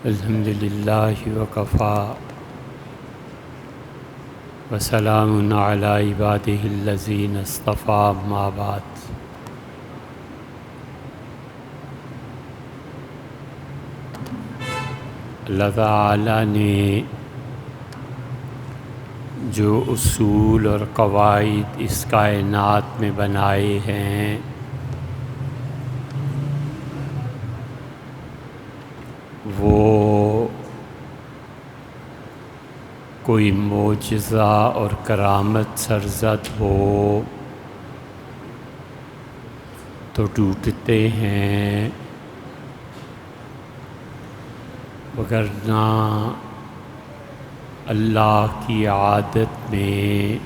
الحمد للہ وکفیٰ وسلام علی عبادہ الذین اصطفیٰ اما بعد۔ اللہ تعالیٰ نے جو اصول اور قواعد اس کائنات میں بنائے ہیں وہ کوئی معجزہ اور کرامت سرزد ہو تو ٹوٹتے ہیں، وگرنہ اللہ کی عادت میں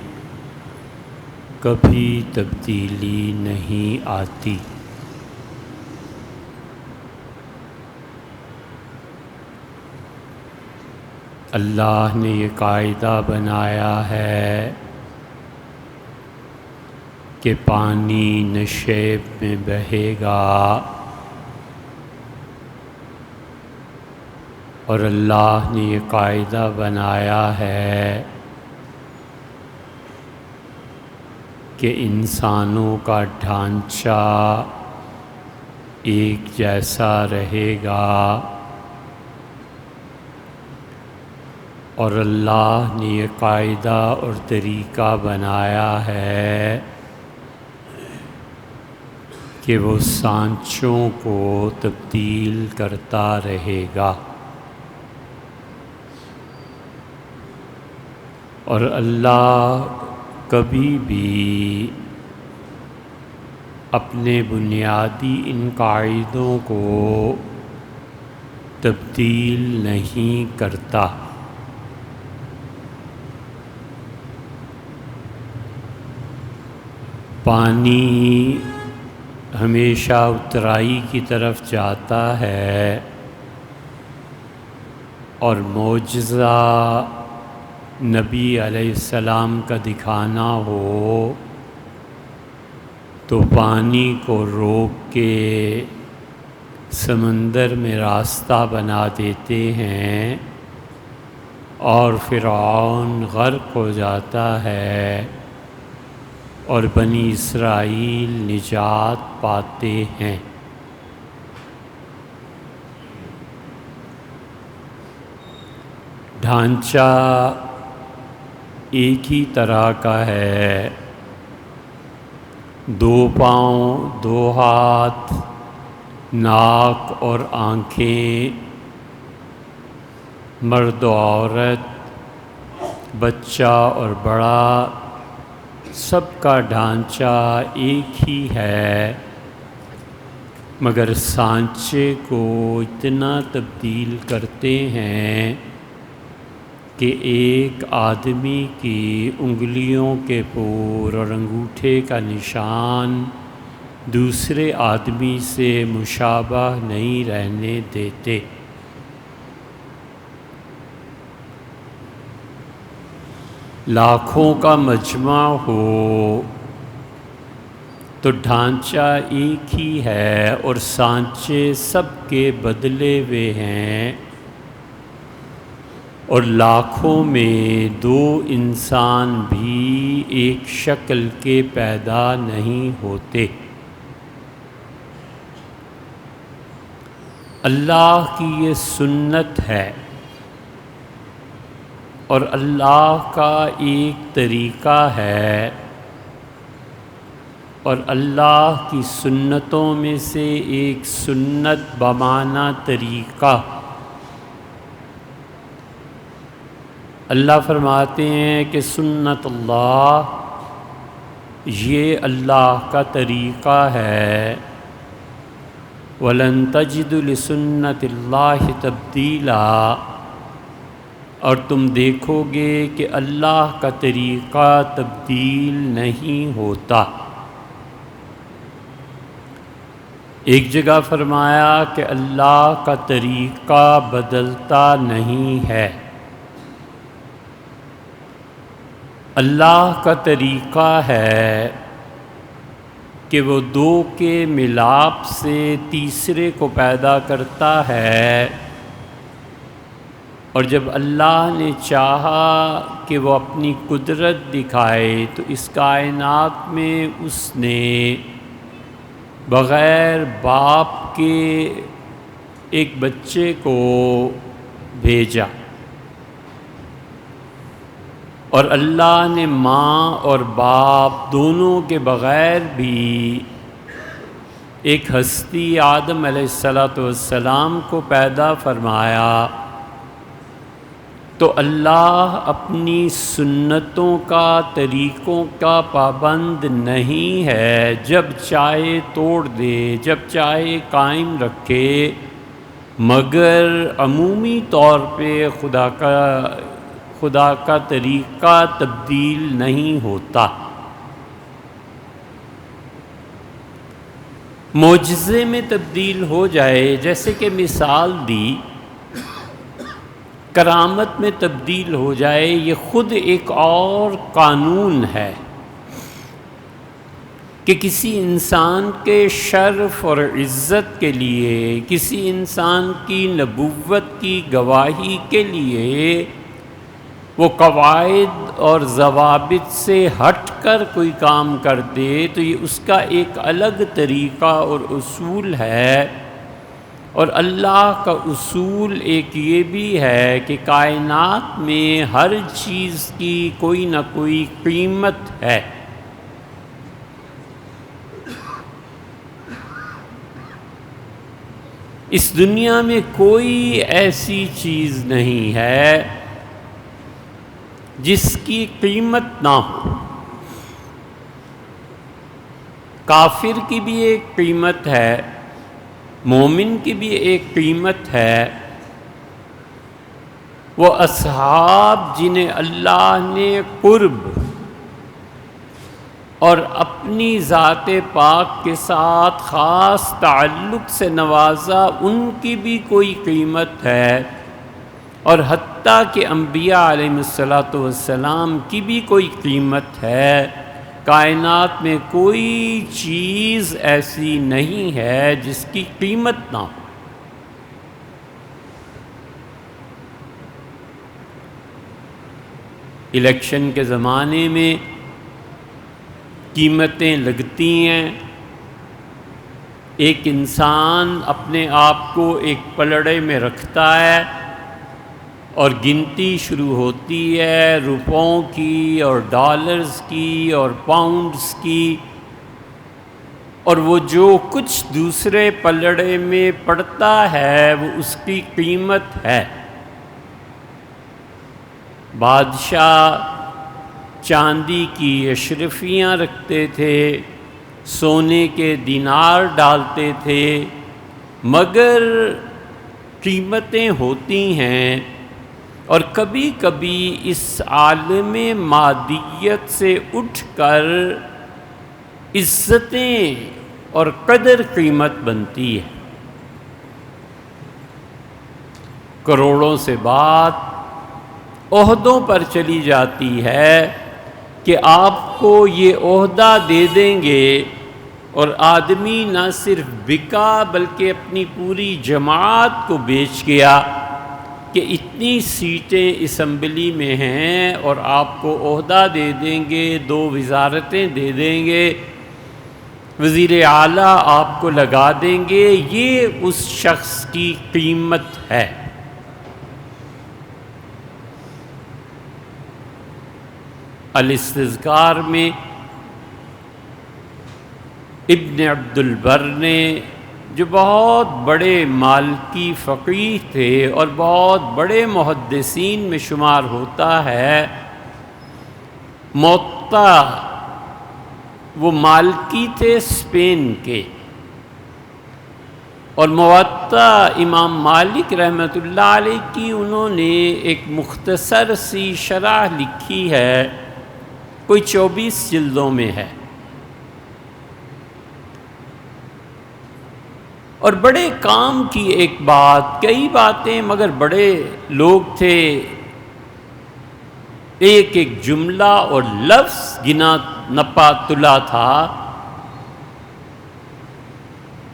کبھی تبدیلی نہیں آتی۔ اللہ نے یہ قاعدہ بنایا ہے کہ پانی نشیب میں بہے گا، اور اللہ نے یہ قاعدہ بنایا ہے کہ انسانوں کا ڈھانچہ ایک جیسا رہے گا، اور اللہ نے یہ قاعدہ اور طریقہ بنایا ہے کہ وہ سانچوں کو تبدیل کرتا رہے گا، اور اللہ کبھی بھی اپنے بنیادی ان قاعدوں کو تبدیل نہیں کرتا۔ پانی ہمیشہ اترائی کی طرف جاتا ہے، اور معجزہ نبی علیہ السلام کا دکھانا ہو تو پانی کو روک کے سمندر میں راستہ بنا دیتے ہیں، اور فرعون غرق ہو جاتا ہے اور بنی اسرائیل نجات پاتے ہیں۔ ڈھانچہ ایک ہی طرح کا ہے، دو پاؤں، دو ہاتھ، ناک اور آنکھیں، مرد و عورت، بچہ اور بڑا، سب کا ڈھانچہ ایک ہی ہے، مگر سانچے کو اتنا تبدیل کرتے ہیں کہ ایک آدمی کی انگلیوں کے پور اور انگوٹھے کا نشان دوسرے آدمی سے مشابہ نہیں رہنے دیتے۔ لاکھوں کا مجمع ہو تو ڈھانچہ ایک ہی ہے، اور سانچے سب کے بدلے ہوئے ہیں، اور لاکھوں میں دو انسان بھی ایک شکل کے پیدا نہیں ہوتے۔ اللہ کی یہ سنت ہے، اور اللہ کا ایک طریقہ ہے، اور اللہ کی سنتوں میں سے ایک سنت بمعنی طریقہ۔ اللہ فرماتے ہیں کہ سنت اللہ، یہ اللہ کا طریقہ ہے، وَلَن تَجِدُ لِسُنَّتِ اللَّهِ تَبْدِيلًا، اور تم دیکھو گے کہ اللہ کا طریقہ تبدیل نہیں ہوتا۔ ایک جگہ فرمایا کہ اللہ کا طریقہ بدلتا نہیں ہے۔ اللہ کا طریقہ ہے کہ وہ دو کے ملاپ سے تیسرے کو پیدا کرتا ہے، اور جب اللہ نے چاہا کہ وہ اپنی قدرت دکھائے تو اس کائنات میں اس نے بغیر باپ کے ایک بچے کو بھیجا، اور اللہ نے ماں اور باپ دونوں کے بغیر بھی ایک ہستی آدم علیہ السلام کو پیدا فرمایا۔ تو اللہ اپنی سنتوں کا، طریقوں کا پابند نہیں ہے، جب چاہے توڑ دے، جب چاہے قائم رکھے، مگر عمومی طور پہ خدا کا طریقہ تبدیل نہیں ہوتا۔ معجزے میں تبدیل ہو جائے، جیسے کہ مثال دی، کرامت میں تبدیل ہو جائے، یہ خود ایک اور قانون ہے کہ کسی انسان کے شرف اور عزت کے لیے، کسی انسان کی نبوت کی گواہی کے لیے وہ قواعد اور ضوابط سے ہٹ کر کوئی کام کر دے تو یہ اس کا ایک الگ طریقہ اور اصول ہے۔ اور اللہ کا اصول ایک یہ بھی ہے کہ کائنات میں ہر چیز کی کوئی نہ کوئی قیمت ہے۔ اس دنیا میں کوئی ایسی چیز نہیں ہے جس کی قیمت نہ ہو۔ کافر کی بھی ایک قیمت ہے، مومن کی بھی ایک قیمت ہے۔ وہ اصحاب جنہیں اللہ نے قرب اور اپنی ذات پاک کے ساتھ خاص تعلق سے نوازا، ان کی بھی کوئی قیمت ہے، اور حتیٰ کہ انبیاء علیہ السلام کی بھی کوئی قیمت ہے۔ کائنات میں کوئی چیز ایسی نہیں ہے جس کی قیمت نہ ہو۔ الیکشن کے زمانے میں قیمتیں لگتی ہیں، ایک انسان اپنے آپ کو ایک پلڑے میں رکھتا ہے اور گنتی شروع ہوتی ہے روپوں کی اور ڈالرز کی اور پاؤنڈز کی، اور وہ جو کچھ دوسرے پلڑے میں پڑتا ہے وہ اس کی قیمت ہے۔ بادشاہ چاندی کی اشرفیاں رکھتے تھے، سونے کے دینار ڈالتے تھے، مگر قیمتیں ہوتی ہیں، اور کبھی کبھی اس عالم مادیت سے اٹھ کر عزتیں اور قدر قیمت بنتی ہے۔ کروڑوں سے بات عہدوں پر چلی جاتی ہے کہ آپ کو یہ عہدہ دے دیں گے، اور آدمی نہ صرف بکا بلکہ اپنی پوری جماعت کو بیچ گیا کہ اتنی سیٹیں اسمبلی میں ہیں اور آپ کو عہدہ دے دیں گے، 2 وزارتیں دے دیں گے، وزیر اعلیٰ آپ کو لگا دیں گے، یہ اس شخص کی قیمت ہے۔ الاستذکار میں ابن عبد البر نے، جو بہت بڑے مالکی فقیہ تھے اور بہت بڑے محدثین میں شمار ہوتا ہے، موطا، وہ مالکی تھے اسپین کے، اور موطا امام مالک رحمۃ اللہ علیہ کی انہوں نے ایک مختصر سی شرح لکھی ہے، کوئی 24 جلدوں میں ہے، اور بڑے کام کی ایک بات، کئی باتیں مگر بڑے لوگ تھے، ایک ایک جملہ اور لفظ گنا نپا تلا تھا۔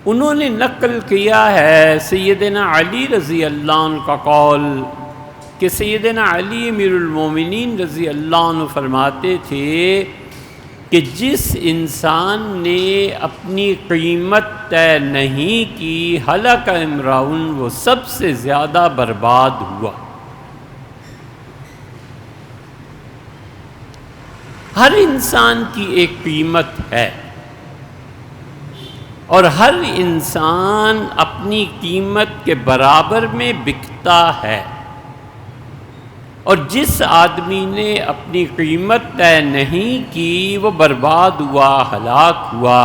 انہوں نے نقل کیا ہے سیدنا علی رضی اللہ عنہ کا قول کہ سیدنا علی امیر المومنین رضی اللہ عنہ فرماتے تھے کہ جس انسان نے اپنی قیمت طے نہیں کی ہلک امراؤن، وہ سب سے زیادہ برباد ہوا۔ ہر انسان کی ایک قیمت ہے اور ہر انسان اپنی قیمت کے برابر میں بکتا ہے، اور جس آدمی نے اپنی قیمت طے نہیں کی وہ برباد ہوا، ہلاک ہوا۔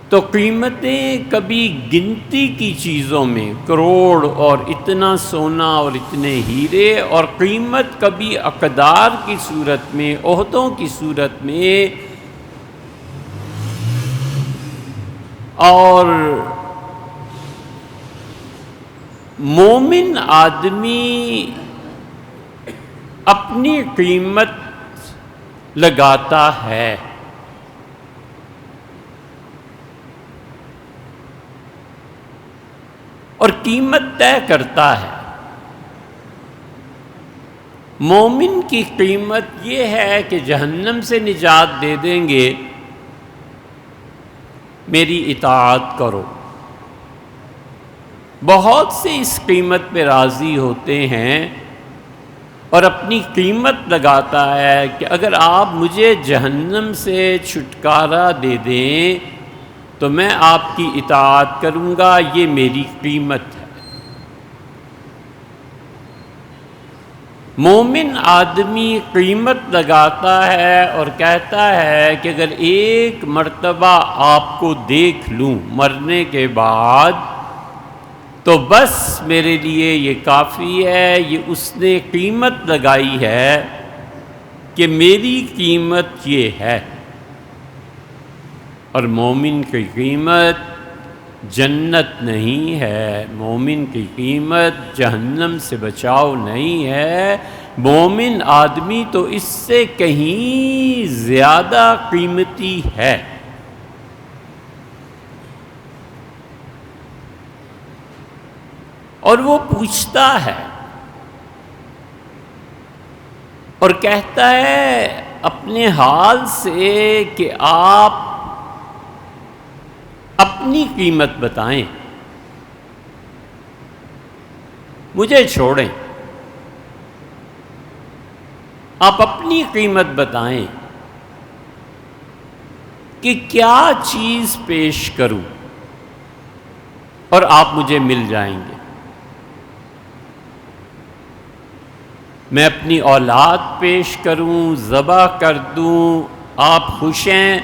تو قیمتیں کبھی گنتی کی چیزوں میں، کروڑ اور اتنا سونا اور اتنے ہیرے، اور قیمت کبھی اقدار کی صورت میں، عہدوں کی صورت میں، اور مومن آدمی اپنی قیمت لگاتا ہے۔ اور قیمت طے کرتا ہے۔ مومن کی قیمت یہ ہے کہ جہنم سے نجات دے دیں گے، میری اطاعت کرو۔ بہت سے اس قیمت پہ راضی ہوتے ہیں اور اپنی قیمت لگاتا ہے کہ اگر آپ مجھے جہنم سے چھٹکارا دے دیں تو میں آپ کی اطاعت کروں گا، یہ میری قیمت ہے۔ مومن آدمی قیمت لگاتا ہے اور کہتا ہے کہ اگر ایک مرتبہ آپ کو دیکھ لوں مرنے کے بعد تو بس میرے لیے یہ کافی ہے۔ یہ اس نے قیمت لگائی ہے کہ میری قیمت یہ ہے، اور مومن کی قیمت جنت نہیں ہے، مومن کی قیمت جہنم سے بچاؤ نہیں ہے۔ مومن آدمی تو اس سے کہیں زیادہ قیمتی ہے۔ اور وہ پوچھتا ہے اور کہتا ہے اپنے حال سے کہ آپ اپنی قیمت بتائیں، مجھے چھوڑیں، آپ اپنی قیمت بتائیں کہ کیا چیز پیش کروں اور آپ مجھے مل جائیں گے۔ میں اپنی اولاد پیش کروں، ذبح کر دوں، آپ خوش ہیں،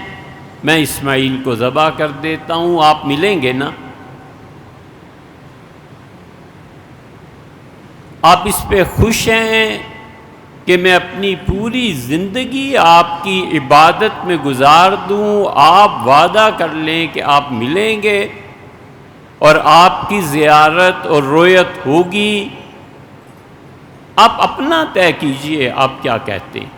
میں اسماعیل کو ذبح کر دیتا ہوں، آپ ملیں گے نا؟ آپ اس پہ خوش ہیں کہ میں اپنی پوری زندگی آپ کی عبادت میں گزار دوں، آپ وعدہ کر لیں کہ آپ ملیں گے اور آپ کی زیارت اور رویت ہوگی۔ آپ اپنا طے کیجئے، آپ کیا کہتے ہیں؟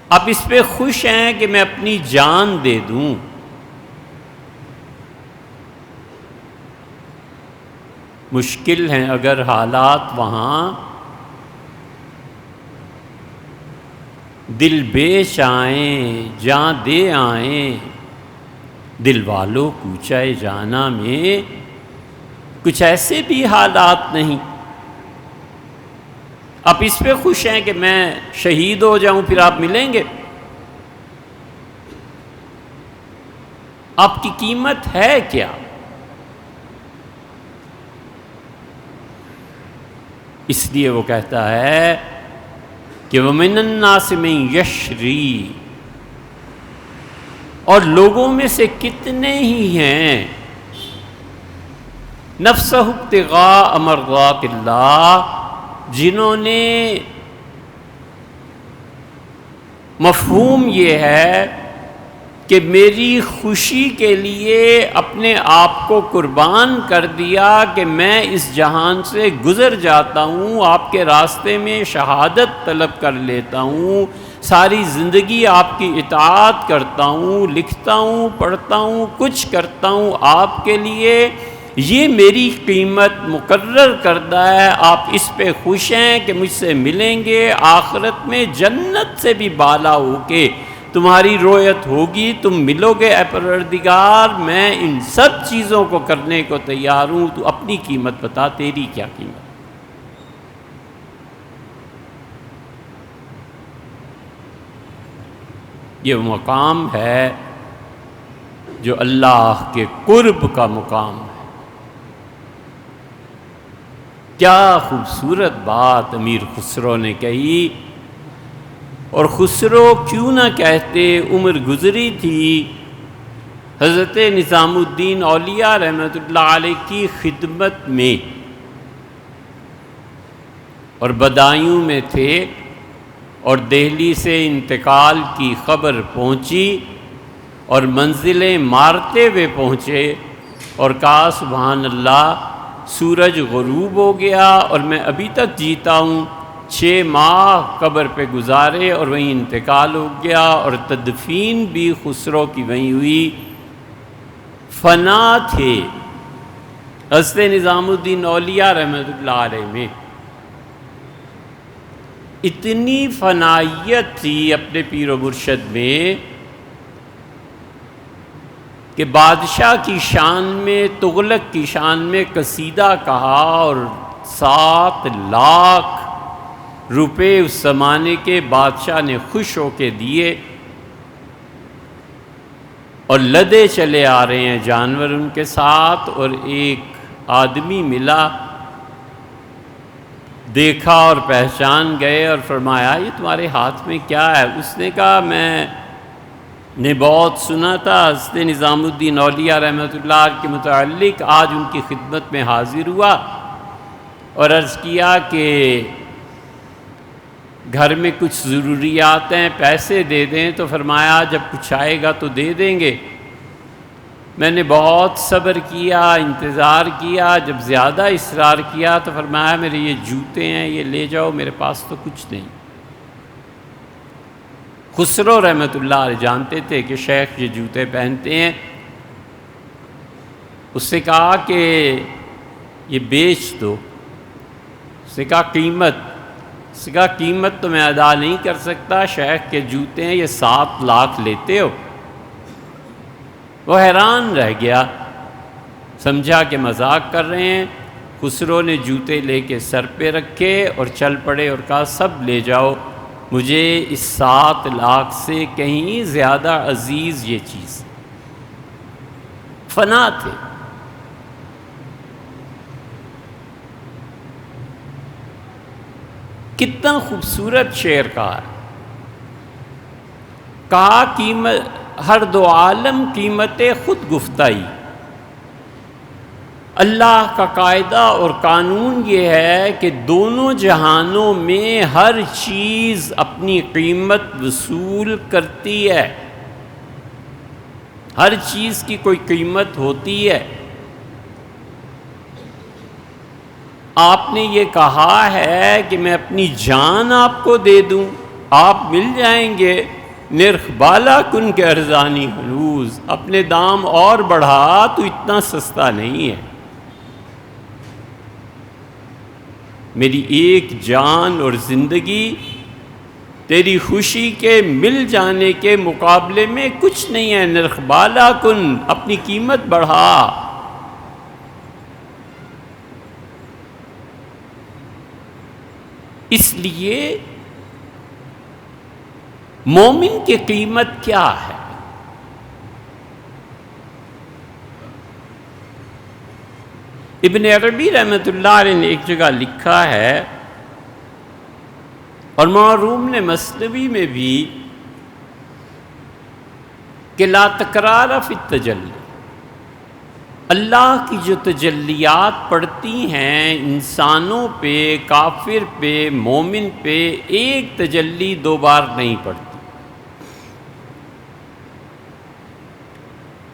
آپ اس پہ خوش ہیں کہ میں اپنی جان دے دوں، مشکل ہیں اگر حالات وہاں دل بیچ آئیں، جان دے آئیں، دل والوں کوچہ جانا میں کچھ ایسے بھی حالات نہیں۔ آپ اس پہ خوش ہیں کہ میں شہید ہو جاؤں پھر آپ ملیں گے؟ آپ کی قیمت ہے کیا؟ اس لیے وہ کہتا ہے کہ وَمِنَ النَّاسِ مَن یشری، اور لوگوں میں سے کتنے ہی ہیں نفسہ ابتغاء مرضات اللہ، جنہوں نے مفہوم یہ ہے کہ میری خوشی کے لیے اپنے آپ کو قربان کر دیا کہ میں اس جہان سے گزر جاتا ہوں، آپ کے راستے میں شہادت طلب کر لیتا ہوں، ساری زندگی آپ کی اطاعت کرتا ہوں، لکھتا ہوں، پڑھتا ہوں، کچھ کرتا ہوں آپ کے لیے، یہ میری قیمت مقرر کردہ ہے، آپ اس پہ خوش ہیں کہ مجھ سے ملیں گے، آخرت میں جنت سے بھی بالا ہو کے تمہاری رویت ہوگی، تم ملو گے اے پروردگار، میں ان سب چیزوں کو کرنے کو تیار ہوں، تو اپنی قیمت بتا، تیری کیا قیمت؟ یہ مقام ہے جو اللہ کے قرب کا مقام ہے۔ کیا خوبصورت بات امیر خسرو نے کہی، اور خسرو کیوں نہ کہتے، عمر گزری تھی حضرت نظام الدین اولیاء رحمۃ اللہ علیہ کی خدمت میں، اور بدایوں میں تھے، اور دہلی سے انتقال کی خبر پہنچی، اور منزلیں مارتے ہوئے پہنچے، اور کہا سبحان اللہ، سورج غروب ہو گیا اور میں ابھی تک جیتا ہوں، 6 ماہ قبر پہ گزارے اور وہیں انتقال ہو گیا، اور تدفین بھی خسرو کی وہیں ہوئی۔ فنا تھے حضرت نظام الدین اولیاء رحمۃ اللہ علیہ میں، اتنی فنائیت تھی اپنے پیر و مرشد میں کہ بادشاہ کی شان میں، تغلق کی شان میں قصیدہ کہا، اور 7 لاکھ روپے اس زمانے کے بادشاہ نے خوش ہو کے دیے، اور لدے چلے آ رہے ہیں جانور ان کے ساتھ، اور ایک آدمی ملا، دیکھا اور پہچان گئے، اور فرمایا یہ تمہارے ہاتھ میں کیا ہے؟ اس نے کہا میں نے بہت سنا تھا حضرت نظام الدین اولیاء رحمۃ اللہ کے متعلق، آج ان کی خدمت میں حاضر ہوا اور عرض کیا کہ گھر میں کچھ ضروریات ہیں، پیسے دے دیں، تو فرمایا جب کچھ آئے گا تو دے دیں گے۔ میں نے بہت صبر کیا، انتظار کیا، جب زیادہ اصرار کیا تو فرمایا میرے یہ جوتے ہیں، یہ لے جاؤ، میرے پاس تو کچھ نہیں۔ خسرو رحمۃ اللہ علیہ جانتے تھے کہ شیخ یہ جوتے پہنتے ہیں، اس سے کہا کہ یہ بیچ دو۔ اس نے کہا قیمت؟ اس نے کہا قیمت تو میں ادا نہیں کر سکتا، شیخ کے جوتے ہیں، یہ 7 لاکھ لیتے ہو؟ وہ حیران رہ گیا، سمجھا کہ مذاق کر رہے ہیں۔ خسرو نے جوتے لے کے سر پہ رکھے اور چل پڑے اور کہا سب لے جاؤ، مجھے اس 7 لاکھ سے کہیں زیادہ عزیز یہ چیز۔ فنا تھے۔ کتنا خوبصورت شعر کہا ہے، کہا قیمت ہر 2 عالم قیمت خود گفتائی۔ اللہ کا قاعدہ اور قانون یہ ہے کہ دونوں جہانوں میں ہر چیز اپنی قیمت وصول کرتی ہے، ہر چیز کی کوئی قیمت ہوتی ہے۔ آپ نے یہ کہا ہے کہ میں اپنی جان آپ کو دے دوں، آپ مل جائیں گے، نرخ بالا کن کے ارزانی ہنوز، اپنے دام اور بڑھا، تو اتنا سستا نہیں ہے۔ میری ایک جان اور زندگی تیری خوشی کے مل جانے کے مقابلے میں کچھ نہیں ہے، نرخ بالا کن، اپنی قیمت بڑھا۔ اس لیے مومن کی قیمت کیا ہے؟ ابن عربی رحمۃ اللہ علیہ نے ایک جگہ لکھا ہے، اور معروم نے مثنوی میں بھی، کہ لا تکرار فی التجلی، اللہ کی جو تجلیات پڑتی ہیں انسانوں پہ، کافر پہ، مومن پہ، ایک تجلی 2 بار نہیں پڑتی۔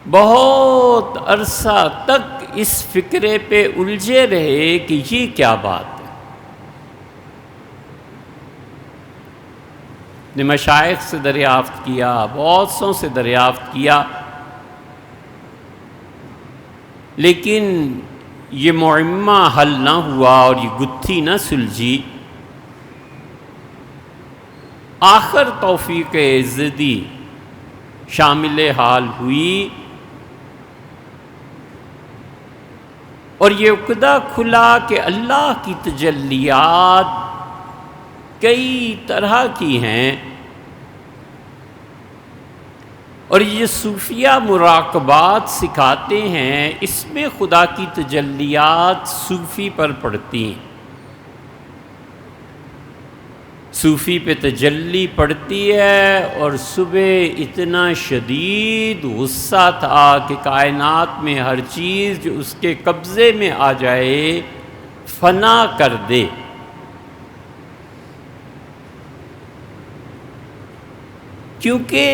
بہت عرصہ تک اس فکرے پہ الجھے رہے کہ یہ کیا بات ہے۔ نے مشائخ سے دریافت کیا، بہت سوں سے دریافت کیا، لیکن یہ معمہ حل نہ ہوا اور یہ گتھی نہ سلجھی۔ آخر توفیق عزدی شامل حال ہوئی اور یہ عقدہ کھلا کہ اللہ کی تجلیات کئی طرح کی ہیں، اور یہ صوفیہ مراقبات سکھاتے ہیں، اس میں خدا کی تجلیات صوفی پر پڑتی ہیں۔ صوفی پہ تجلی پڑتی ہے اور صبح اتنا شدید غصہ تھا کہ کائنات میں ہر چیز جو اس کے قبضے میں آ جائے فنا کر دے۔ کیونکہ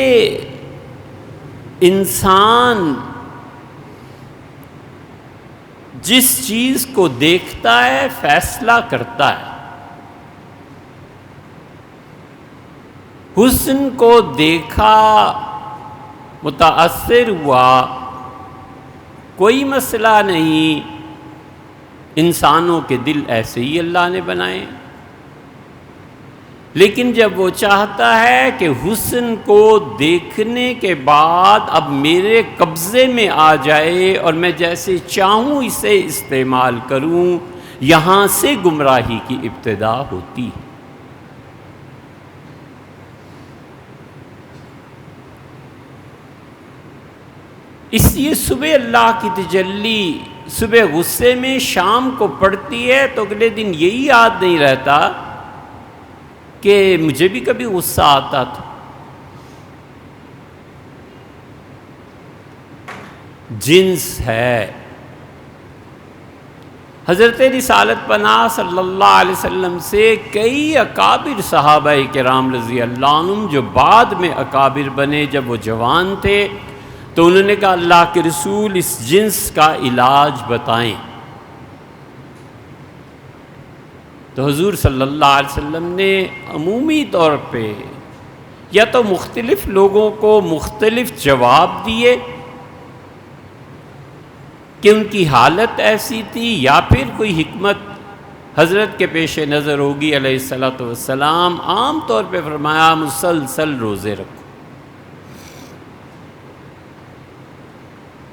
انسان جس چیز کو دیکھتا ہے فیصلہ کرتا ہے۔ حسن کو دیکھا، متاثر ہوا، کوئی مسئلہ نہیں، انسانوں کے دل ایسے ہی اللہ نے بنائے۔ لیکن جب وہ چاہتا ہے کہ حسن کو دیکھنے کے بعد اب میرے قبضے میں آ جائے اور میں جیسے چاہوں اسے استعمال کروں، یہاں سے گمراہی کی ابتدا ہوتی ہے۔ اس لیے صبح اللہ کی تجلی صبح غصے میں شام کو پڑتی ہے تو اگلے دن یہی یاد نہیں رہتا کہ مجھے بھی کبھی غصہ آتا تھا۔ جنس ہے۔ حضرت رسالت پناہ صلی اللہ علیہ وسلم سے کئی اکابر صحابہ کرام رضی اللہ عنہم جو بعد میں اکابر بنے، جب وہ جوان تھے تو انہوں نے کہا اللہ کے رسول اس جنس کا علاج بتائیں۔ تو حضور صلی اللہ علیہ وسلم نے عمومی طور پہ یا تو مختلف لوگوں کو مختلف جواب دیے کہ ان کی حالت ایسی تھی، یا پھر کوئی حکمت حضرت کے پیش نظر ہوگی علیہ الصلوۃ والسلام۔ عام طور پہ فرمایا مسلسل روزے رکھو۔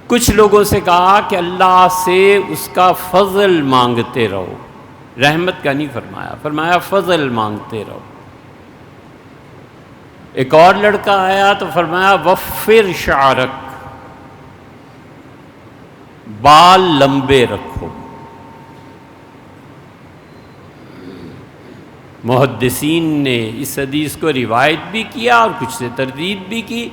کچھ لوگوں سے کہا کہ اللہ سے اس کا فضل مانگتے رہو، رحمت کا نہیں فرمایا، فرمایا فضل مانگتے رہو۔ ایک اور لڑکا آیا تو فرمایا وفر شعرک، بال لمبے رکھو۔ محدثین نے اس حدیث کو روایت بھی کیا اور کچھ سے تردید بھی کی،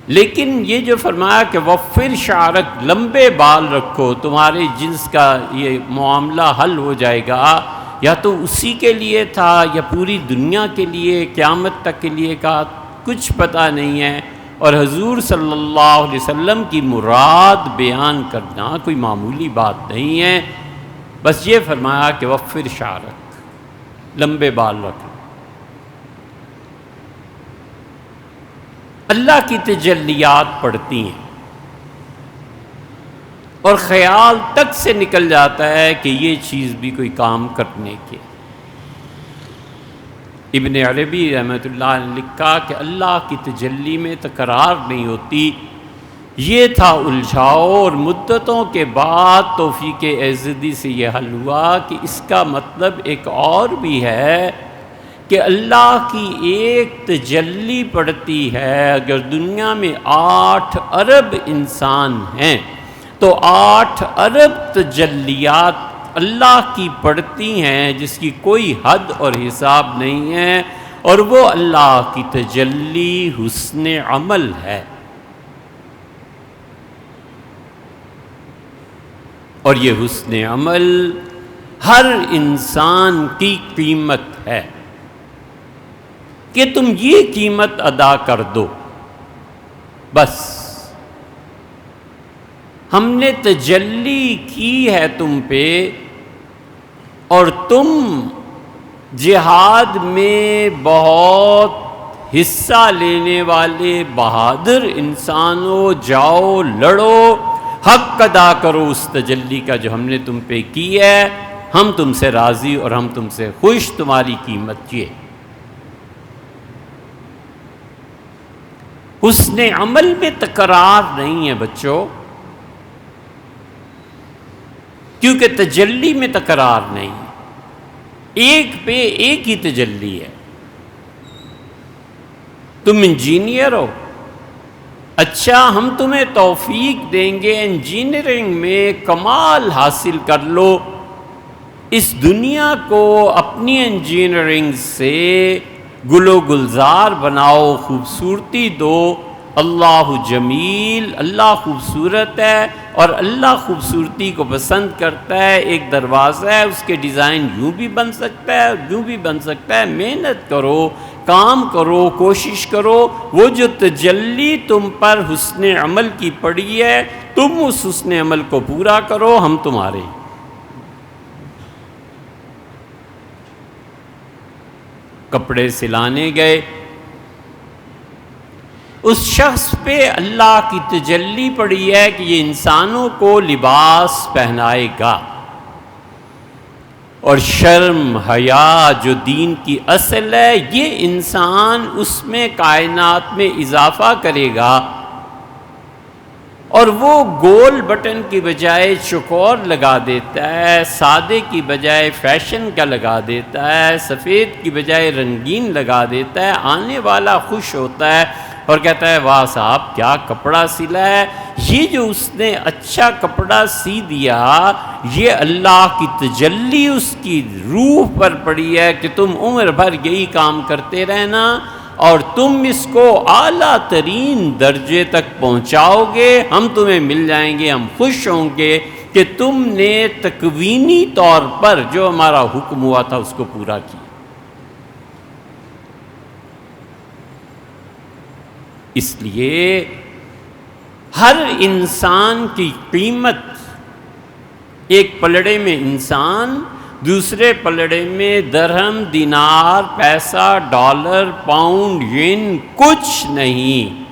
لیکن یہ جو فرمایا کہ وفر شعرک، لمبے بال رکھو، تمہارے جنس کا یہ معاملہ حل ہو جائے گا، یا تو اسی کے لیے تھا یا پوری دنیا کے لیے قیامت تک کے لیے کا کچھ پتہ نہیں ہے۔ اور حضور صلی اللہ علیہ وسلم کی مراد بیان کرنا کوئی معمولی بات نہیں ہے، بس یہ فرمایا کہ وفر شعرک، لمبے بال رکھو۔ اللہ کی تجلیات پڑتی ہیں اور خیال تک سے نکل جاتا ہے کہ یہ چیز بھی کوئی کام کرنے کے۔ ابن عربی رحمۃ اللہ نے لکھا کہ اللہ کی تجلی میں تکرار نہیں ہوتی، یہ تھا الجھاؤ، اور مدتوں کے بعد توفیق عزدی سے یہ حل ہوا کہ اس کا مطلب ایک اور بھی ہے کہ اللہ کی ایک تجلی پڑتی ہے۔ اگر دنیا میں 8 ارب انسان ہیں تو 8 ارب تجلیات اللہ کی پڑتی ہیں، جس کی کوئی حد اور حساب نہیں ہے، اور وہ اللہ کی تجلی حسن عمل ہے۔ اور یہ حسن عمل ہر انسان کی قیمت ہے کہ تم یہ قیمت ادا کر دو۔ بس ہم نے تجلی کی ہے تم پہ، اور تم جہاد میں بہت حصہ لینے والے بہادر انسانوں، جاؤ لڑو، حق ادا کرو اس تجلی کا جو ہم نے تم پہ کی ہے، ہم تم سے راضی اور ہم تم سے خوش، تمہاری قیمت یہ۔ حسن عمل میں تکرار نہیں ہے بچوں، کیونکہ تجلی میں تکرار نہیں ہے، ایک پہ ایک ہی تجلی ہے۔ تم انجینئر ہو، اچھا ہم تمہیں توفیق دیں گے انجینئرنگ میں کمال حاصل کر لو، اس دنیا کو اپنی انجینئرنگ سے گل و گلزار بناؤ، خوبصورتی دو۔ اللہ جمیل، اللہ خوبصورت ہے اور اللہ خوبصورتی کو پسند کرتا ہے۔ ایک دروازہ ہے، اس کے ڈیزائن یوں بھی بن سکتا ہے یوں بھی بن سکتا ہے۔ محنت کرو، کام کرو، کوشش کرو، وہ جو تجلی تم پر حسن عمل کی پڑی ہے، تم اس حسن عمل کو پورا کرو، ہم تمہارے۔ کپڑے سلانے گئے، اس شخص پہ اللہ کی تجلی پڑی ہے کہ یہ انسانوں کو لباس پہنائے گا، اور شرم حیا جو دین کی اصل ہے، یہ انسان اس میں کائنات میں اضافہ کرے گا، اور وہ گول بٹن کی بجائے چوکور لگا دیتا ہے، سادے کی بجائے فیشن کا لگا دیتا ہے، سفید کی بجائے رنگین لگا دیتا ہے۔ آنے والا خوش ہوتا ہے اور کہتا ہے واہ صاحب کیا کپڑا سلا ہے، یہ جو اس نے اچھا کپڑا سی دیا، یہ اللہ کی تجلی اس کی روح پر پڑی ہے کہ تم عمر بھر یہی کام کرتے رہنا، اور تم اس کو اعلیٰ ترین درجے تک پہنچاؤ گے، ہم تمہیں مل جائیں گے، ہم خوش ہوں گے کہ تم نے تکوینی طور پر جو ہمارا حکم ہوا تھا اس کو پورا کیا۔ اس لیے ہر انسان کی قیمت، ایک پلڑے میں انسان، دوسرے پلڑے میں درہم، دینار، پیسہ، ڈالر، پاؤنڈ، ین، کچھ نہیں،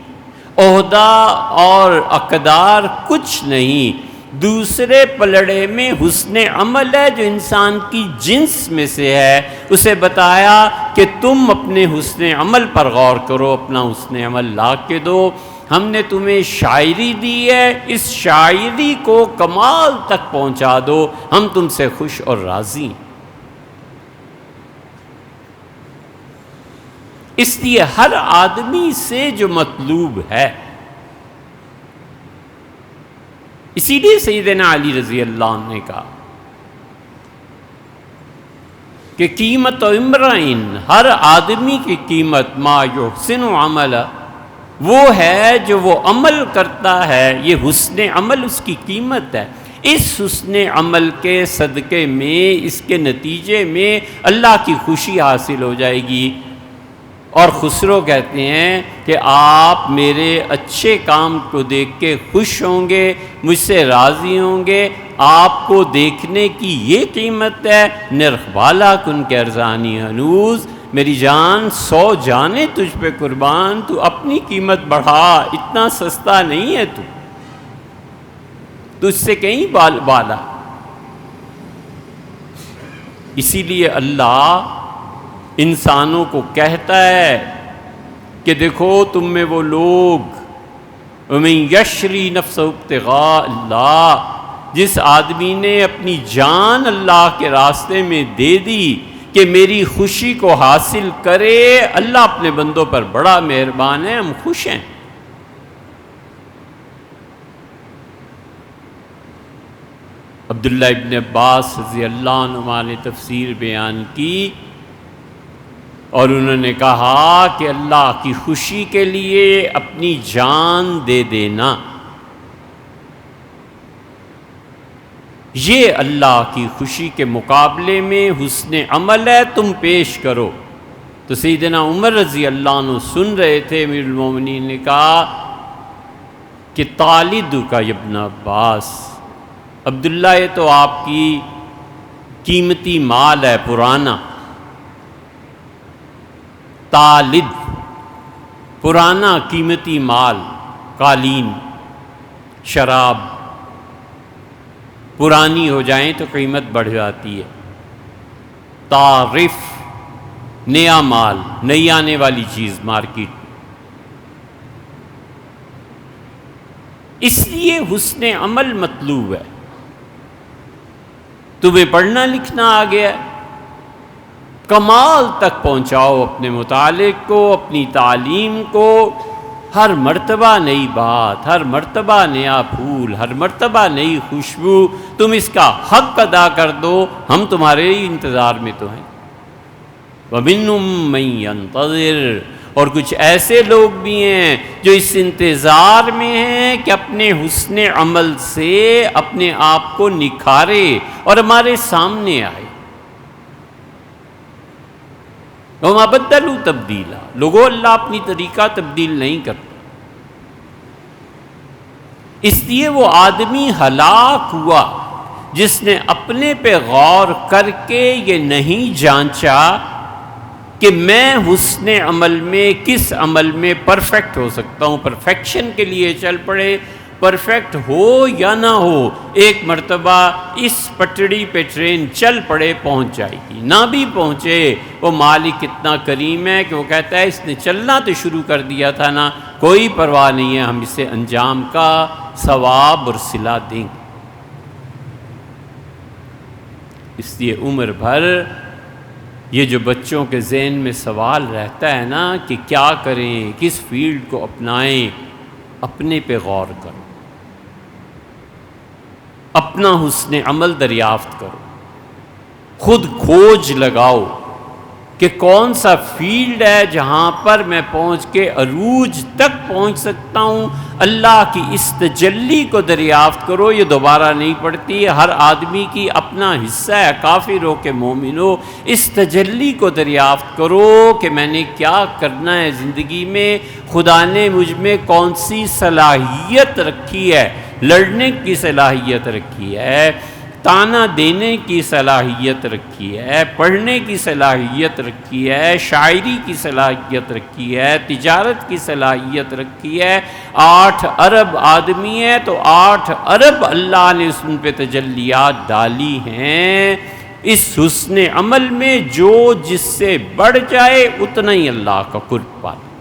عہدہ اور اقدار کچھ نہیں، دوسرے پلڑے میں حسن عمل ہے جو انسان کی جنس میں سے ہے۔ اسے بتایا کہ تم اپنے حسن عمل پر غور کرو، اپنا حسن عمل لا کے دو۔ ہم نے تمہیں شاعری دی ہے، اس شاعری کو کمال تک پہنچا دو، ہم تم سے خوش اور راضی۔ اس لیے ہر آدمی سے جو مطلوب ہے، اسی لیے سیدنا علی رضی اللہ عنہ نے کہا کہ قیمت و امرئن، ہر آدمی کی قیمت ما یحسن عمل، وہ ہے جو وہ عمل کرتا ہے، یہ حسن عمل اس کی قیمت ہے۔ اس حسن عمل کے صدقے میں، اس کے نتیجے میں اللہ کی خوشی حاصل ہو جائے گی۔ اور خسرو کہتے ہیں کہ آپ میرے اچھے کام کو دیکھ کے خوش ہوں گے، مجھ سے راضی ہوں گے، آپ کو دیکھنے کی یہ قیمت ہے۔ نرخ بالا کن کے ارزانی ہنوز، میری جان 100 جانیں تجھ پہ قربان، تو اپنی قیمت بڑھا، اتنا سستا نہیں ہے، تو تجھ سے کہیں بالا۔ اسی لیے اللہ انسانوں کو کہتا ہے کہ دیکھو تم میں وہ لوگ، وَمَن يَشْرِي نَفْسَهُ ابْتِغَاءَ اللَّهِ، جس آدمی نے اپنی جان اللہ کے راستے میں دے دی کہ میری خوشی کو حاصل کرے، اللہ اپنے بندوں پر بڑا مہربان ہے، ہم خوش ہیں۔ عبداللہ ابن عباس رضی اللہ عنہ نے تفسیر بیان کی، اور انہوں نے کہا کہ اللہ کی خوشی کے لیے اپنی جان دے دینا، یہ اللہ کی خوشی کے مقابلے میں حسن عمل ہے، تم پیش کرو۔ تو سیدنا عمر رضی اللہ عنہ سن رہے تھے، امیر المومنین نے کہا کہ طالد کا ابن عباس، عبداللہ یہ تو آپ کی قیمتی مال ہے، پرانا، طالد، پرانا قیمتی مال، قالین، شراب پرانی ہو جائیں تو قیمت بڑھ جاتی ہے۔ طارف، نیا مال، نئی آنے والی چیز مارکیٹ میں۔ اس لیے حسن عمل مطلوب ہے۔ تمہیں پڑھنا لکھنا آ گیا ہے، کمال تک پہنچاؤ اپنے متعلق کو، اپنی تعلیم کو۔ ہر مرتبہ نئی بات، ہر مرتبہ نیا پھول، ہر مرتبہ نئی خوشبو، تم اس کا حق ادا کر دو، ہم تمہارے ہی انتظار میں تو ہیں۔ وَمِنْهُمْ مَن يَنتَظِرُ، اور کچھ ایسے لوگ بھی ہیں جو اس انتظار میں ہیں کہ اپنے حسن عمل سے اپنے آپ کو نکھارے اور ہمارے سامنے آئے۔ وَمَا بَدَّلُوا تَبْدِيلًا، لوگوں اللہ اپنی طریقہ تبدیل نہیں کرتا۔ اس لیے وہ آدمی ہلاک ہوا جس نے اپنے پہ غور کر کے یہ نہیں جانچا کہ میں حسن عمل میں کس عمل میں پرفیکٹ ہو سکتا ہوں۔ پرفیکشن کے لیے چل پڑے، پرفیکٹ ہو یا نہ ہو، ایک مرتبہ اس پٹڑی پہ ٹرین چل پڑے پہنچ جائے گی، نہ بھی پہنچے وہ مالک اتنا کریم ہے کہ وہ کہتا ہے اس نے چلنا تو شروع کر دیا تھا نا، کوئی پرواہ نہیں ہے، ہم اسے انجام کا ثواب اور صلہ دیں گے۔ اس لیے عمر بھر یہ جو بچوں کے ذہن میں سوال رہتا ہے نا کہ کیا کریں، کس فیلڈ کو اپنائیں، اپنے پہ غور کرو، اپنا حسن عمل دریافت کرو، خود کھوج لگاؤ کہ کون سا فیلڈ ہے جہاں پر میں پہنچ کے عروج تک پہنچ سکتا ہوں۔ اللہ کی اس تجلی کو دریافت کرو، یہ دوبارہ نہیں پڑتی، ہر آدمی کی اپنا حصہ ہے، کافر ہو کہ مومن ہو، اس تجلی کو دریافت کرو کہ میں نے کیا کرنا ہے زندگی میں، خدا نے مجھ میں کون سی صلاحیت رکھی ہے، لڑنے کی صلاحیت رکھی ہے، تانا دینے کی صلاحیت رکھی ہے، پڑھنے کی صلاحیت رکھی ہے، شاعری کی صلاحیت رکھی ہے، تجارت کی صلاحیت رکھی ہے۔ 8 ارب آدمی ہے تو 8 ارب اللہ نے ان پہ تجلیات ڈالی ہیں۔ اس حسن عمل میں جو جس سے بڑھ جائے اتنا ہی اللہ کا قرب پاتا۔